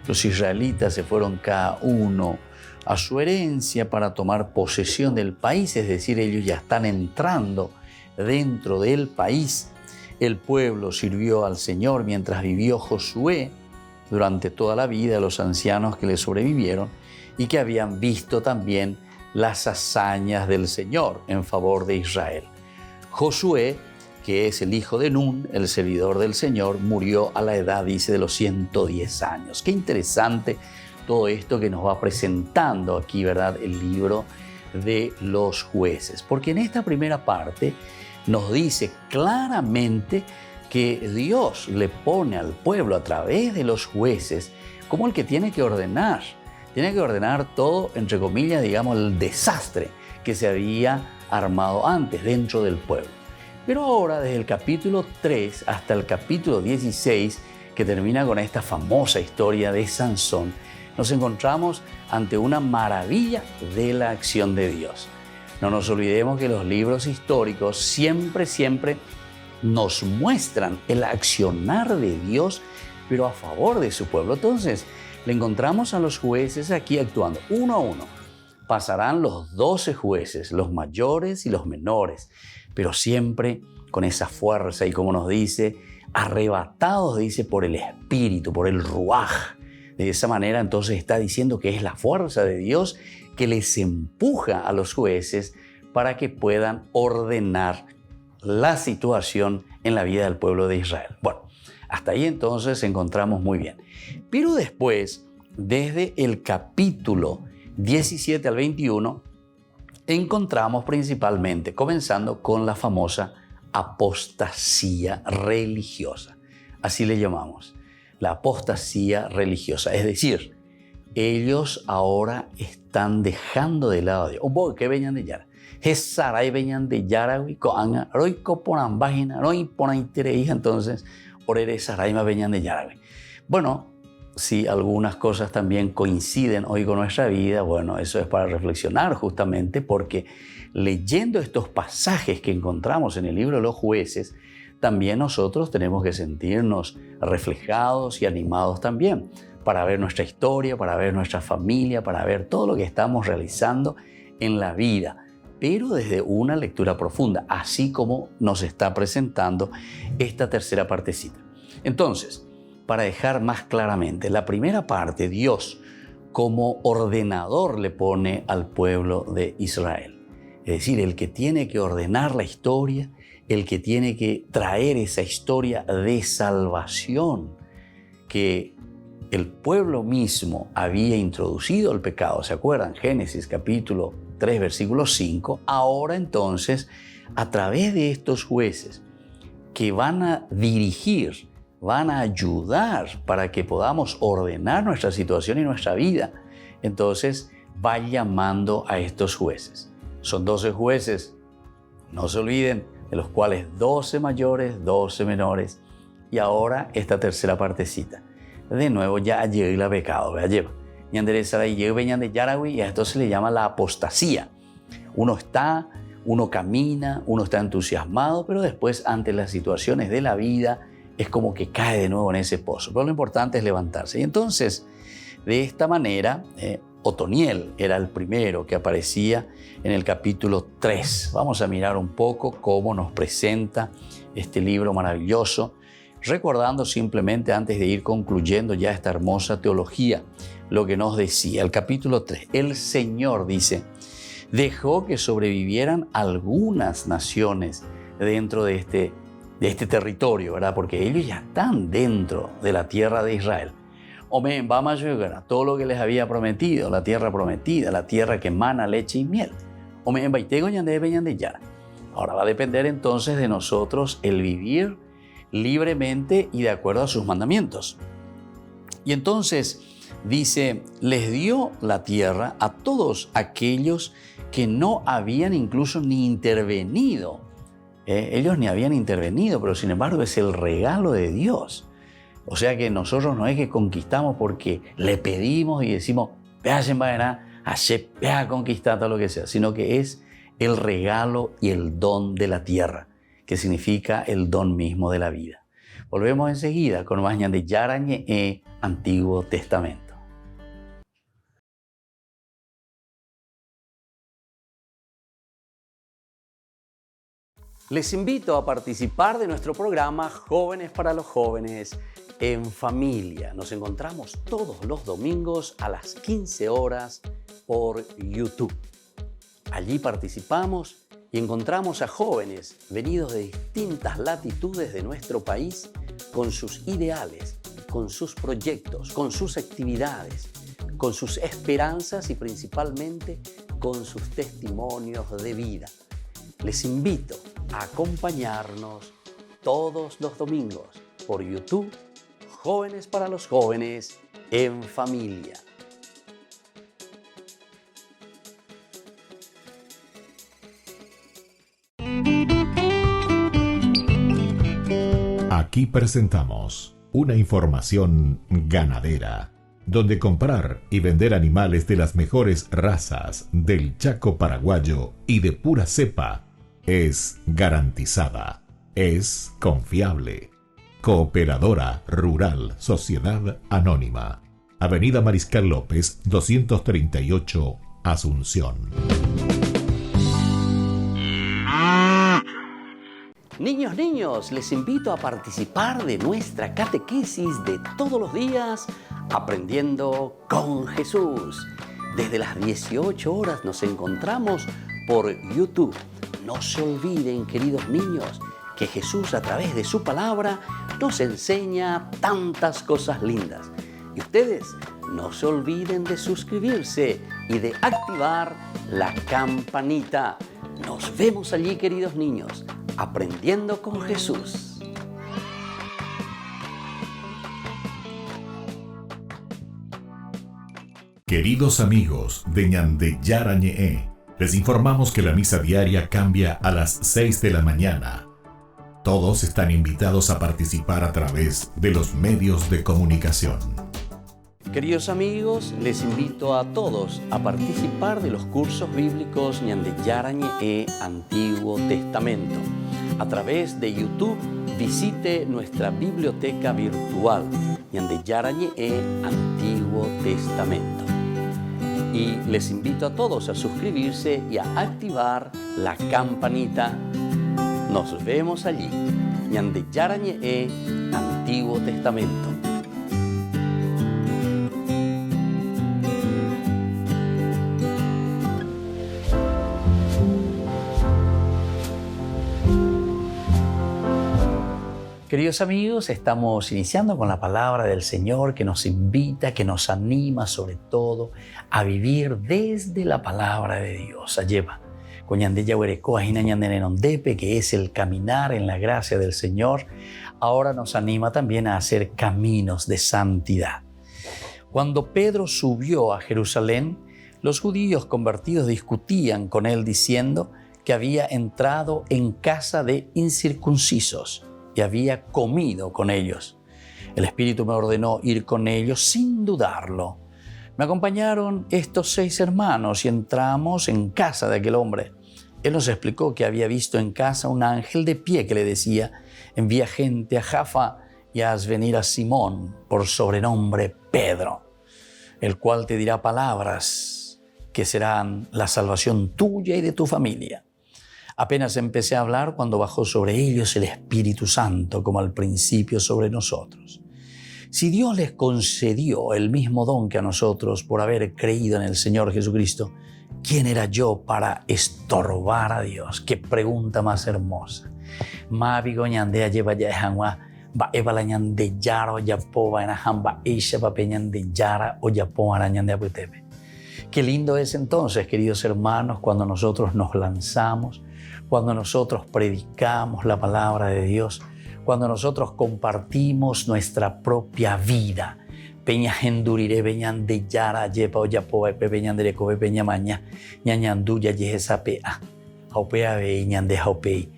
los israelitas se fueron cada uno a su herencia para tomar posesión del país, es decir, ellos ya están entrando dentro del país. El pueblo sirvió al Señor mientras vivió Josué durante toda la vida, a los ancianos que le sobrevivieron y que habían visto también las hazañas del Señor en favor de Israel. Josué, que es el hijo de Nun, el servidor del Señor, murió a la edad, dice, de los 110 años. Qué interesante todo esto que nos va presentando aquí, ¿verdad?, el libro de los jueces. Porque en esta primera parte nos dice claramente que Dios le pone al pueblo a través de los jueces como el que tiene que ordenar. Tiene que ordenar todo, entre comillas, digamos, el desastre que se había armado antes dentro del pueblo. Pero ahora, desde el capítulo 3 hasta el capítulo 16, que termina con esta famosa historia de Sansón, nos encontramos ante una maravilla de la acción de Dios. No nos olvidemos que los libros históricos siempre nos muestran el accionar de Dios, pero a favor de su pueblo. Entonces, le encontramos a los jueces aquí actuando uno a uno pasarán los 12 jueces, los mayores y los menores, pero siempre con esa fuerza y como nos dice, arrebatados, dice, por el Espíritu, por el Ruaj. De esa manera entonces está diciendo que es la fuerza de Dios que les empuja a los jueces para que puedan ordenar la situación en la vida del pueblo de Israel. Bueno, hasta ahí entonces encontramos muy bien. Pero después, desde el capítulo 17 al 21, encontramos principalmente, comenzando con la famosa apostasía religiosa. Así le llamamos, la apostasía religiosa. Es decir, ellos ahora están dejando de lado a Dios. Un poco que venían de Yara. Jesaray venían de Yara, Roico ponan página, Roi ponan hija, entonces, Orere Saraima venían de Yara. Bueno, si algunas cosas también coinciden hoy con nuestra vida, bueno, eso es para reflexionar justamente porque leyendo estos pasajes que encontramos en el libro de los jueces, también nosotros tenemos que sentirnos reflejados y animados también para ver nuestra historia, para ver nuestra familia, para ver todo lo que estamos realizando en la vida, pero desde una lectura profunda, así como nos está presentando esta tercera partecita. Entonces, para dejar más claramente, la primera parte, Dios como ordenador le pone al pueblo de Israel. Es decir, el que tiene que ordenar la historia, el que tiene que traer esa historia de salvación que el pueblo mismo había introducido el pecado. ¿Se acuerdan? Génesis capítulo 3, versículo 5. Ahora entonces, a través de estos jueces que van a dirigir, van a ayudar para que podamos ordenar nuestra situación y nuestra vida, entonces va llamando a estos jueces. Son 12 jueces, no se olviden, de los cuales 12 mayores, 12 menores. Y ahora esta tercera partecita. De nuevo ya llegó el pecado, lleva. Y a esto se le llama la apostasía. Uno camina, uno está entusiasmado, pero después ante las situaciones de la vida es como que cae de nuevo en ese pozo. Pero lo importante es levantarse. Y entonces, de esta manera, Otoniel era el primero que aparecía en el capítulo 3. Vamos a mirar un poco cómo nos presenta este libro maravilloso, recordando simplemente antes de ir concluyendo ya esta hermosa teología, lo que nos decía el capítulo 3. El Señor, dice, dejó que sobrevivieran algunas naciones dentro de este territorio, ¿verdad? Porque ellos ya están dentro de la tierra de Israel. Omen, vamos a llegar a todo lo que les había prometido, la tierra prometida, la tierra que emana leche y miel. Omen, baitego de Yara. Ahora va a depender entonces de nosotros el vivir libremente y de acuerdo a sus mandamientos. Y entonces dice, les dio la tierra a todos aquellos que no habían incluso ni intervenido. Ellos ni habían intervenido, pero sin embargo es el regalo de Dios. O sea que nosotros no es que conquistamos porque le pedimos y decimos, vea a conquistar todo lo que sea, sino que es el regalo y el don de la tierra, que significa el don mismo de la vida. Volvemos enseguida con más de Yarañe Antiguo Testamento. Les invito a participar de nuestro programa Jóvenes para los Jóvenes en Familia. Nos encontramos todos los domingos a las 15 horas por YouTube. Allí participamos y encontramos a jóvenes venidos de distintas latitudes de nuestro país con sus ideales, con sus proyectos, con sus actividades, con sus esperanzas y principalmente con sus testimonios de vida. Les invito a acompañarnos todos los domingos por YouTube, Jóvenes para los Jóvenes en Familia. Aquí presentamos una información ganadera, donde comprar y vender animales de las mejores razas del Chaco paraguayo y de pura cepa es garantizada, es confiable. Cooperadora Rural Sociedad Anónima, Avenida Mariscal López 238, Asunción. Niños, les invito a participar de nuestra catequesis de todos los días, Aprendiendo con Jesús. Desde las 18 horas nos encontramos por YouTube. No se olviden, queridos niños, que Jesús a través de su palabra nos enseña tantas cosas lindas. Y ustedes no se olviden de suscribirse y de activar la campanita. Nos vemos allí, queridos niños, Aprendiendo con Jesús. Queridos amigos de Ñande Yarañe, les informamos que la misa diaria cambia a las 6 de la mañana. Todos están invitados a participar a través de los medios de comunicación. Queridos amigos, les invito a todos a participar de los cursos bíblicos Ñande Yarañe Antiguo Testamento. A través de YouTube, visite nuestra biblioteca virtual Ñande Yarañe Antiguo Testamento. Y les invito a todos a suscribirse y a activar la campanita. Nos vemos allí, Ñande Yarañe Antiguo Testamento. Queridos amigos, estamos iniciando con la palabra del Señor que nos invita, que nos anima sobre todo a vivir desde la palabra de Dios. Ayeva, Coñandella Huerecoa, Ñandenenondepe, que es el caminar en la gracia del Señor, ahora nos anima también a hacer caminos de santidad. Cuando Pedro subió a Jerusalén, los judíos convertidos discutían con él diciendo que había entrado en casa de incircuncisos y había comido con ellos. El Espíritu me ordenó ir con ellos sin dudarlo. Me acompañaron estos 6 hermanos y entramos en casa de aquel hombre. Él nos explicó que había visto en casa un ángel de pie que le decía: envía gente a Jaffa y haz venir a Simón, por sobrenombre Pedro, el cual te dirá palabras que serán la salvación tuya y de tu familia. Apenas empecé a hablar cuando bajó sobre ellos el Espíritu Santo, como al principio sobre nosotros. Si Dios les concedió el mismo don que a nosotros por haber creído en el Señor Jesucristo, ¿quién era yo para estorbar a Dios? ¡Qué pregunta más hermosa! Mavigo ñandea lleva ya janwa ba evala ñande yara o yapo va en hamba isha ba peñande yara o yapo ara ñande aputepe. Qué lindo es entonces, queridos hermanos, cuando nosotros nos lanzamos, cuando nosotros predicamos la palabra de Dios, cuando nosotros compartimos nuestra propia vida. Peña gendurire peñan de yara yepa o yapo peñan de recobe peña maña ñañanduya yesa pea aupea be ñan de jaupei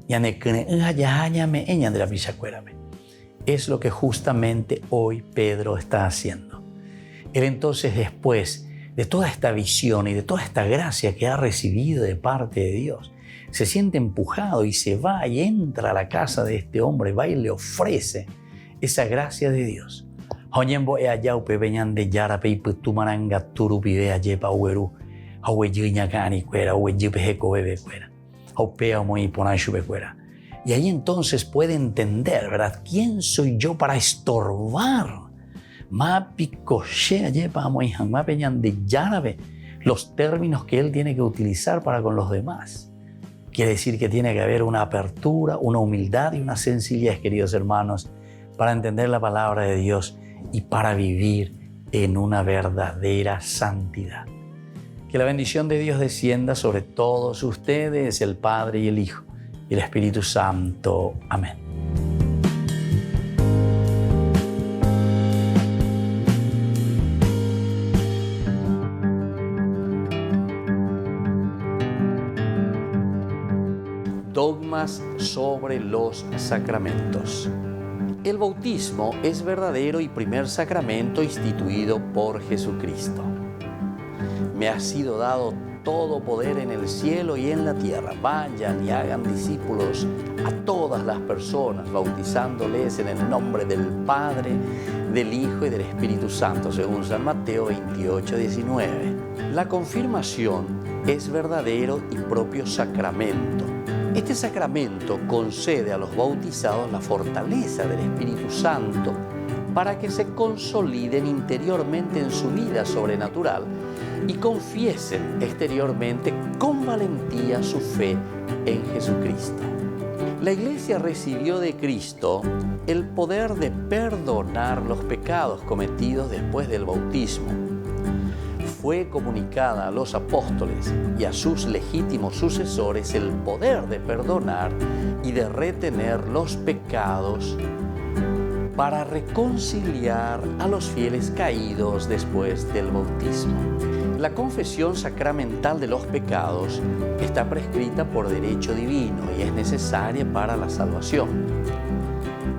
ñane kene yañame ñan de la pichacuérame. Es lo que justamente hoy Pedro está haciendo. Él entonces, después de toda esta visión y de toda esta gracia que ha recibido de parte de Dios, se siente empujado y se va y entra a la casa de este hombre, va y le ofrece esa gracia de Dios. Hoñembo e ayaupe veñan de yarape y putumaranga turupi ve ayepa ueru, ahueyiña cani cuera, ahueyipejeco bebe cuera, aupea muy ponachu cuera. Y ahí entonces puede entender, ¿verdad? ¿Quién soy yo para estorbar? Mapi coche ayepa muy ma peñan de yarabe, los términos que él tiene que utilizar para con los demás. Quiere decir que tiene que haber una apertura, una humildad y una sencillez, queridos hermanos, para entender la palabra de Dios y para vivir en una verdadera santidad. Que la bendición de Dios descienda sobre todos ustedes, el Padre y el Hijo y el Espíritu Santo. Amén. Dogmas sobre los sacramentos. El bautismo es verdadero y primer sacramento instituido por Jesucristo. Me ha sido dado todo poder en el cielo y en la tierra. Vayan y hagan discípulos a todas las personas, bautizándoles en el nombre del Padre, del Hijo y del Espíritu Santo, según San Mateo 28:19. La confirmación es verdadero y propio sacramento. Este sacramento concede a los bautizados la fortaleza del Espíritu Santo para que se consoliden interiormente en su vida sobrenatural y confiesen exteriormente con valentía su fe en Jesucristo. La Iglesia recibió de Cristo el poder de perdonar los pecados cometidos después del bautismo. Fue comunicada a los apóstoles y a sus legítimos sucesores el poder de perdonar y de retener los pecados para reconciliar a los fieles caídos después del bautismo. La confesión sacramental de los pecados está prescrita por derecho divino y es necesaria para la salvación.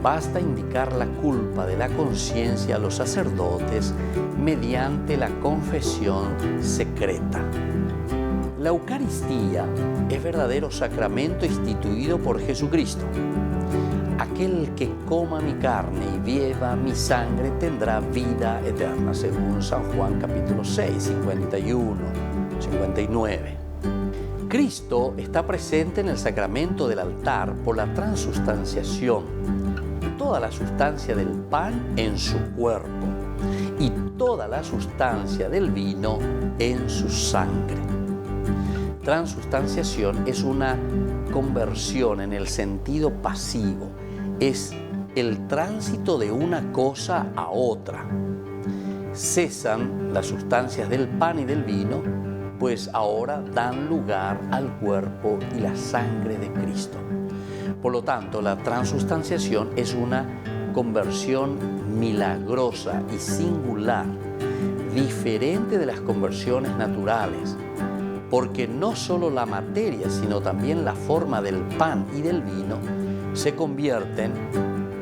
Basta indicar la culpa de la conciencia a los sacerdotes mediante la confesión secreta. La Eucaristía es verdadero sacramento instituido por Jesucristo. Aquel que coma mi carne y beba mi sangre tendrá vida eterna, según San Juan capítulo 6, 51, 59. Cristo está presente en el sacramento del altar por la transustanciación. Toda la sustancia del pan en su cuerpo y toda la sustancia del vino en su sangre. Transustanciación es una conversión en el sentido pasivo, es el tránsito de una cosa a otra. Cesan las sustancias del pan y del vino, pues ahora dan lugar al cuerpo y la sangre de Cristo. Por lo tanto, la transustanciación es una conversión milagrosa y singular, diferente de las conversiones naturales, porque no solo la materia, sino también la forma del pan y del vino se convierten,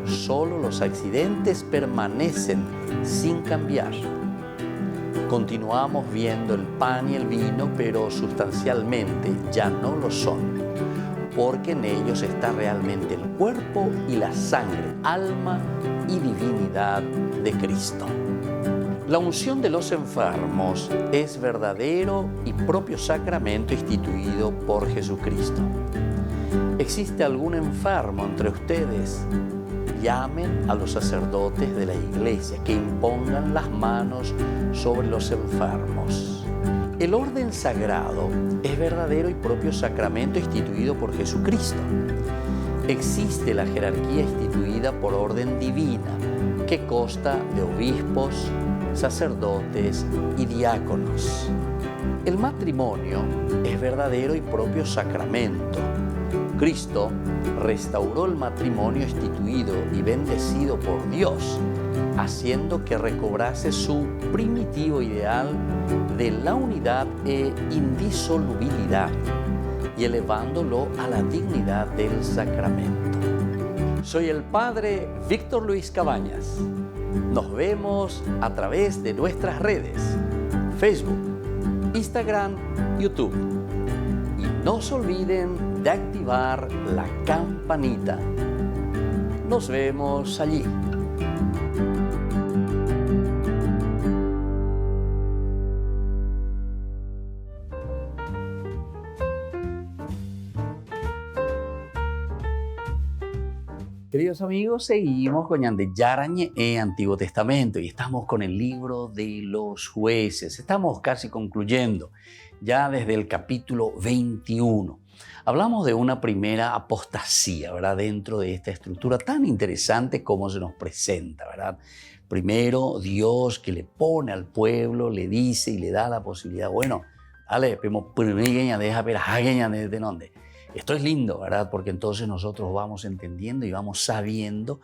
solo los accidentes permanecen sin cambiar. Continuamos viendo el pan y el vino, pero sustancialmente ya no lo son, porque en ellos está realmente el cuerpo y la sangre, alma y divinidad de Cristo. La unción de los enfermos es verdadero y propio sacramento instituido por Jesucristo. ¿Existe algún enfermo entre ustedes? Llamen a los sacerdotes de la Iglesia que impongan las manos sobre los enfermos. El orden sagrado es verdadero y propio sacramento instituido por Jesucristo. Existe la jerarquía instituida por orden divina, que consta de obispos, sacerdotes y diáconos. El matrimonio es verdadero y propio sacramento. Cristo restauró el matrimonio instituido y bendecido por Dios, haciendo que recobrase su primitivo ideal de la unidad e indisolubilidad y elevándolo a la dignidad del sacramento. Soy el Padre Víctor Luis Cabañas. Nos vemos a través de nuestras redes, Facebook, Instagram, YouTube. Y no se olviden de activar la campanita. Nos vemos allí. Queridos amigos, seguimos con Ñande Yarañe en Antiguo Testamento y estamos con el libro de los jueces. Estamos casi concluyendo, ya desde el capítulo 21. Hablamos de una primera apostasía, ¿verdad? Dentro de esta estructura tan interesante como se nos presenta, ¿verdad? Primero, Dios que le pone al pueblo, le dice y le da la posibilidad, bueno, dale, deja ver, ¿de dónde? Esto es lindo, ¿verdad? Porque entonces nosotros vamos entendiendo y vamos sabiendo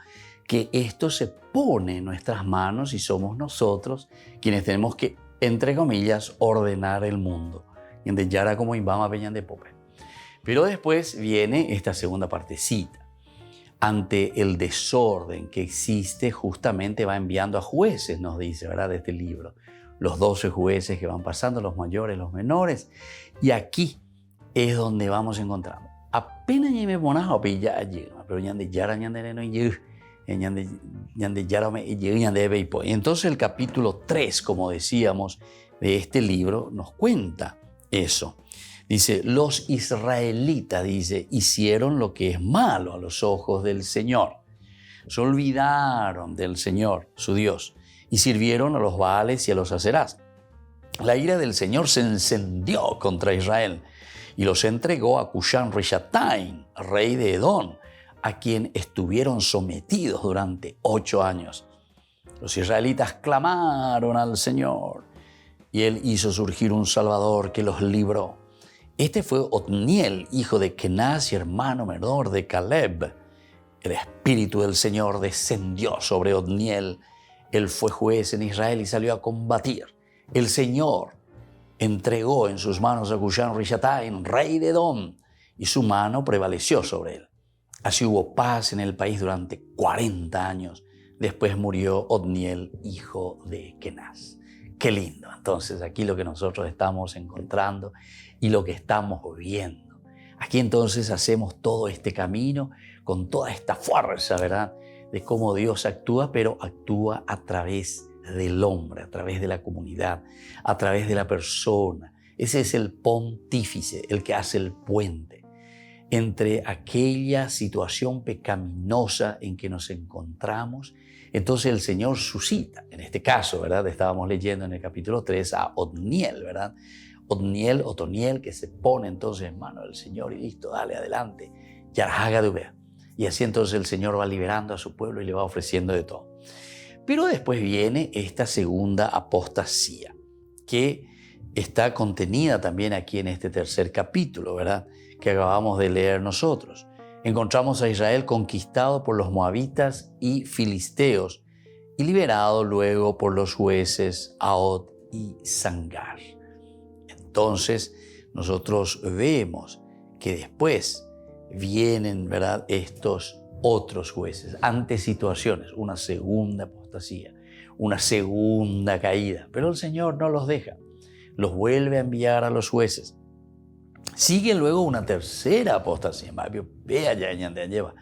que esto se pone en nuestras manos y somos nosotros quienes tenemos que, entre comillas, ordenar el mundo. Y en Yara como Imbama Peñan de Pope. Pero después viene esta segunda partecita. Ante el desorden que existe, justamente va enviando a jueces, nos dice, ¿verdad? De este libro. Los 12 jueces que van pasando, los mayores, los menores. Y aquí es donde vamos encontrando. Apenas ya me ponas a pillar allí, pero Ñande Yara, Ñande no y Ñande Yara me y Ñande Beipo. Y entonces el capítulo 3, como decíamos, de este libro nos cuenta eso. Dice, los israelitas, dice, hicieron lo que es malo a los ojos del Señor. Se olvidaron del Señor, su Dios, y sirvieron a los Baales y a los Aserás. La ira del Señor se encendió contra Israel y los entregó a Cushán Rishathaim, rey de Edom, a quien estuvieron sometidos durante 8 años. Los israelitas clamaron al Señor y Él hizo surgir un Salvador que los libró. Este fue Otniel, hijo de Kenaz y hermano menor de Caleb. El Espíritu del Señor descendió sobre Otniel. Él fue juez en Israel y salió a combatir. El Señor entregó en sus manos a Cushán Rishathaim, rey de Edom, y su mano prevaleció sobre él. Así hubo paz en el país durante 40 años. Después murió Otniel, hijo de Kenaz. Qué lindo. Entonces, aquí lo que nosotros estamos encontrando y lo que estamos viendo. Aquí entonces hacemos todo este camino con toda esta fuerza, ¿verdad? De cómo Dios actúa, pero actúa a través del hombre, a través de la comunidad, a través de la persona. Ese es el pontífice, el que hace el puente entre aquella situación pecaminosa en que nos encontramos. Entonces el Señor suscita, en este caso, ¿verdad? Estábamos leyendo en el capítulo 3 a Otniel, ¿verdad? Otoniel, que se pone entonces en manos del Señor y listo, dale adelante, Yarhaga de Ubea. Y así entonces el Señor va liberando a su pueblo y le va ofreciendo de todo. Pero después viene esta segunda apostasía, que está contenida también aquí en este tercer capítulo, ¿verdad? Que acabamos de leer nosotros. Encontramos a Israel conquistado por los moabitas y filisteos y liberado luego por los jueces Ahod y Sangar. Entonces nosotros vemos que después vienen, ¿verdad?, estos otros jueces ante situaciones, una segunda apostasía, una segunda caída, pero el Señor no los deja, los vuelve a enviar a los jueces. Sigue luego una tercera apostasía. Vea ya lleva.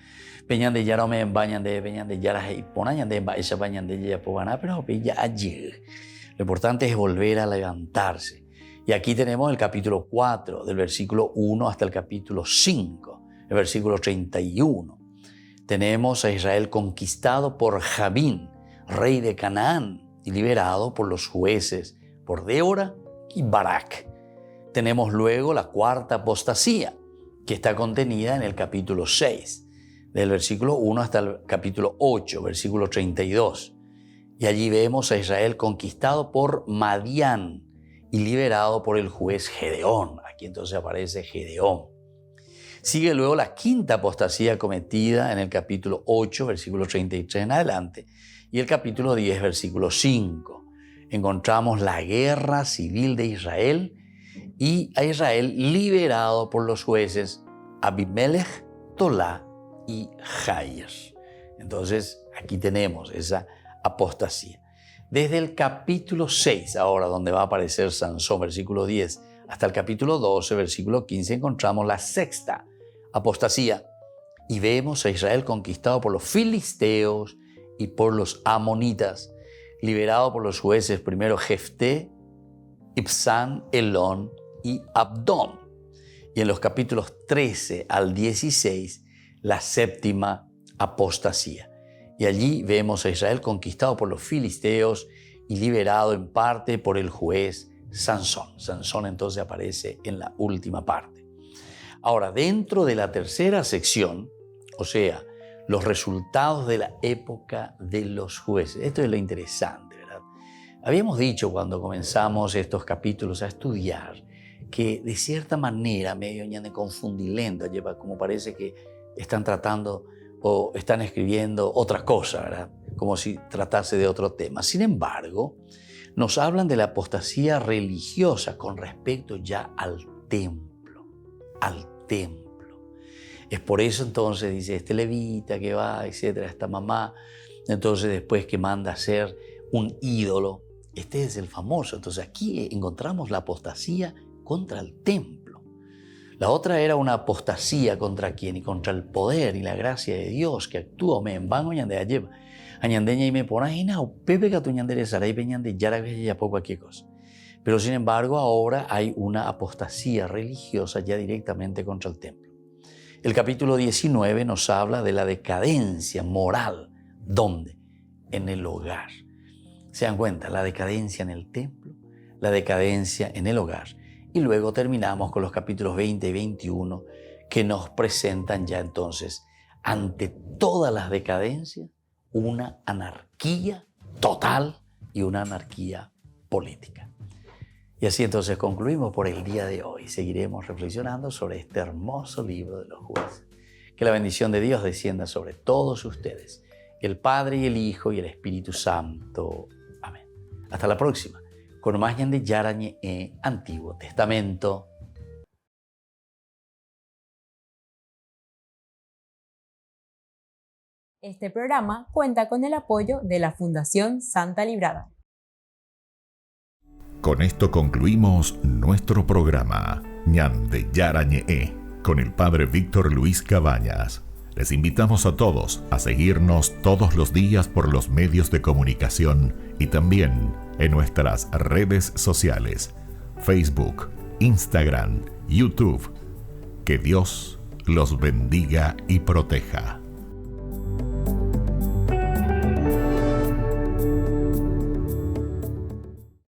Peñan de Yarome bañan de Yara y ponayan de esa bañan de ella pobana, pero ya ayer. Lo importante es volver a levantarse. Y aquí tenemos el capítulo 4, del versículo 1 hasta el capítulo 5, el versículo 31. Tenemos a Israel conquistado por Jabín, rey de Canaán, y liberado por los jueces, por Débora y Barak. Tenemos luego la cuarta apostasía, que está contenida en el capítulo 6, del versículo 1 hasta el capítulo 8, versículo 32. Y allí vemos a Israel conquistado por Madián y liberado por el juez Gedeón. Aquí entonces aparece Gedeón. Sigue luego la quinta apostasía cometida en el capítulo 8, versículo 33 en adelante, y el capítulo 10, versículo 5. Encontramos la guerra civil de Israel y a Israel liberado por los jueces Abimelech, Tolá y Jair. Entonces aquí tenemos esa apostasía. Desde el capítulo 6, ahora donde va a aparecer Sansón, versículo 10, hasta el capítulo 12, versículo 15, encontramos la sexta apostasía y vemos a Israel conquistado por los filisteos y por los amonitas, liberado por los jueces primero Jefté, Ibsán, Elón y Abdón. Y en los capítulos 13 al 16, la séptima apostasía. Y allí vemos a Israel conquistado por los filisteos y liberado en parte por el juez Sansón. Sansón entonces aparece en la última parte. Ahora, dentro de la tercera sección, o sea, los resultados de la época de los jueces. Esto es lo interesante, ¿verdad? Habíamos dicho cuando comenzamos estos capítulos a estudiar que de cierta manera, medio ñane confundilento, lleva como parece que están tratando o están escribiendo otra cosa, ¿verdad? Como si tratase de otro tema. Sin embargo, nos hablan de la apostasía religiosa con respecto ya al templo, Es por eso entonces dice este levita que va, etcétera, esta mamá, entonces después que manda a hacer un ídolo. Este es el famoso. Entonces aquí encontramos la apostasía contra el templo. La otra era una apostasía contra quién, y contra el poder y la gracia de Dios que actúa en van ñande alleva. Añandeña y me pone ahí no, pepe que tu ñandere saray peñande yara que ya poco aquí cosa. Pero sin embargo ahora hay una apostasía religiosa ya directamente contra el templo. El capítulo 19 nos habla de la decadencia moral. ¿Dónde? En el hogar. ¿Se dan cuenta? La decadencia en el templo, la decadencia en el hogar. Y luego terminamos con los capítulos 20 y 21 que nos presentan ya entonces, ante todas las decadencias, una anarquía total y una anarquía política. Y así entonces concluimos por el día de hoy. Seguiremos reflexionando sobre este hermoso libro de los jueces. Que la bendición de Dios descienda sobre todos ustedes, el Padre y el Hijo y el Espíritu Santo. Amén. Hasta la próxima, con más Ñande Yarañe Antiguo Testamento. Este programa cuenta con el apoyo de la Fundación Santa Librada. Con esto concluimos nuestro programa Ñande Yarañe con el Padre Víctor Luis Cabañas. Les invitamos a todos a seguirnos todos los días por los medios de comunicación y también en nuestras redes sociales, Facebook, Instagram, YouTube. Que Dios los bendiga y proteja.